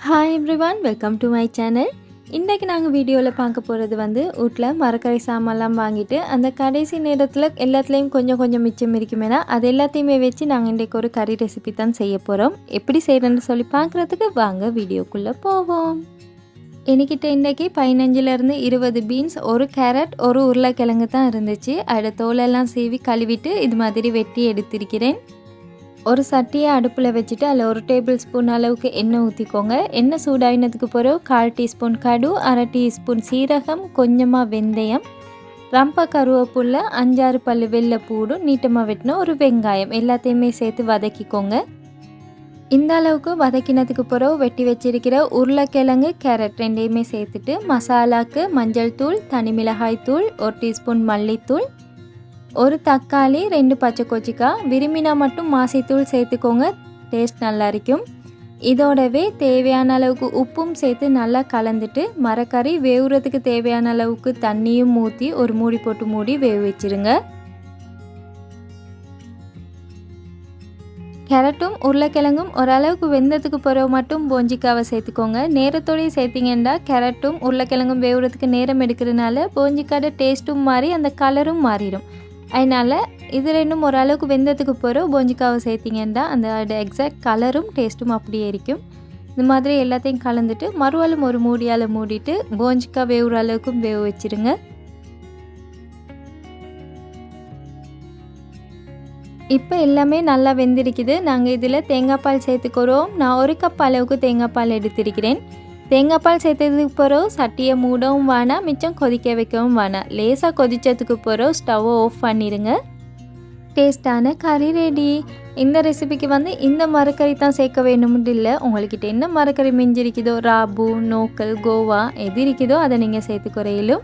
Hi everyone, welcome to my channel. இன்றைக்கி நாங்கள் வீடியோவில் பார்க்க போகிறது வீட்டில் மரக்கறி சாமான்லாம் வாங்கிட்டு அந்த கடைசி நேரத்தில் எல்லாத்துலேயும் கொஞ்சம் கொஞ்சம் மிச்சம் இருக்குமேனா அது எல்லாத்தையுமே வச்சு நாங்கள் இன்றைக்கு ஒரு கறி ரெசிபி தான் செய்ய போகிறோம். எப்படி செய்கிறேன்னு சொல்லி பார்க்குறதுக்கு வாங்க வீடியோக்குள்ளே போவோம். என்கிட்ட இன்றைக்கி 15லேருந்து 20 பீன்ஸ், ஒரு கேரட், ஒரு உருளைக்கிழங்கு தான் இருந்துச்சு. அதோட தோலெல்லாம் சீவி கழுவிட்டு இது மாதிரி வெட்டி எடுத்திருக்கிறேன். ஒரு சட்டியை அடுப்பில் வச்சுட்டு அதில் 1 டேபிள் ஸ்பூன் அளவுக்கு எண்ணெய் ஊற்றிக்கோங்க. எண்ணெய் சூடாயினதுக்கு பிறகு 1/4 டீஸ்பூன் கடு, 1/2 டீஸ்பூன் சீரகம், கொஞ்சமாக வெந்தயம், ரம்ப கருவேப்பிலை, 5-6 பல்லு வெள்ளைப்பூடு, நீட்டமாக வெட்டின ஒரு வெங்காயம் எல்லாத்தையுமே சேர்த்து வதக்கிக்கோங்க. இந்த அளவுக்கு வதக்கினதுக்கு பிறகு வெட்டி வச்சிருக்கிற உருளைக்கிழங்கு, கேரட் ரெண்டையுமே சேர்த்துட்டு மசாலாவுக்கு மஞ்சள் தூள், தனி மிளகாய் தூள், 1 டீஸ்பூன் மல்லித்தூள், ஒரு தக்காளி, 2 பச்சை கொச்சிக்காய், விரும்பினா மட்டும் மாசித்தூள் சேர்த்துக்கோங்க, டேஸ்ட் நல்லா இருக்கும். இதோடவே தேவையான அளவுக்கு உப்பும் சேர்த்து நல்லா கலந்துட்டு மரக்கறி வேவுறதுக்கு தேவையான அளவுக்கு தண்ணியும் ஊற்றி ஒரு மூடி போட்டு மூடி வேக வச்சிருங்க. கேரட்டும் உருளைக்கிழங்கும் ஓரளவுக்கு வெந்ததுக்கு பிறகு மட்டும் போஞ்சிக்காவை சேர்த்துக்கோங்க. நேரத்தோடய சேர்த்திங்கன்னா கேரட்டும் உருளைக்கிழங்கும் வேவுறதுக்கு நேரம் எடுக்கிறதுனால போஞ்சிக்காயோட டேஸ்ட்டும் மாறி அந்த கலரும் மாறிடும். அதனால் இது ரெண்டும் ஓரளவுக்கு வெந்ததுக்கு பிறகு போஞ்சிக்காவை சேர்த்திங்கன்னா அந்த எக்ஸாக்ட் கலரும் டேஸ்ட்டும் அப்படியே இருக்கும். இந்த மாதிரி எல்லாத்தையும் கலந்துட்டு மறுவாலும் ஒரு மூடியால் மூடிட்டு போஞ்சிக்காய் வேவுற அளவுக்கும் வேக வச்சுருங்க. இப்போ எல்லாமே நல்லா வெந்திருக்குது. நாங்கள் இதில் தேங்காய் பால் சேர்த்துக்கிறோம். நான் 1 கப் அளவுக்கு தேங்காய் பால் எடுத்திருக்கிறேன். தேங்காய் பால் சேர்த்ததுக்கு பிறகு சட்டியை மூடவும் வேணாம், மிச்சம் கொதிக்க வைக்கவும் வேணாம். லேசாக கொதித்ததுக்கு பிறகு ஸ்டவ்வை ஆஃப் பண்ணிடுங்க. டேஸ்டான கறி ரெடி. இந்த ரெசிபிக்கு இந்த மரக்கறி தான் சேர்க்க வேணும்னு இல்லை, உங்கள்கிட்ட என்ன மரக்கறி மிஞ்சிருக்குதோ, ராபு, நோக்கல், கோவா எது இருக்குதோ அதை நீங்கள் சேர்த்துக்குறையிலும்.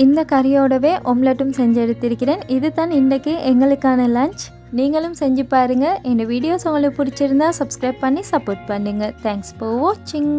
இந்த கறியோடவே ஒம்லெட்டும் செஞ்சு எடுத்திருக்கிறேன். இது தான் இன்றைக்கி எங்களுக்கான லஞ்ச். நீங்களும் செஞ்சு பாருங்கள். இந்த வீடியோஸ் உங்களுக்கு பிடிச்சிருந்தா சப்ஸ்கிரைப் பண்ணி சப்போர்ட் பண்ணுங்கள். தேங்க்ஸ் ஃபார் வாட்சிங்.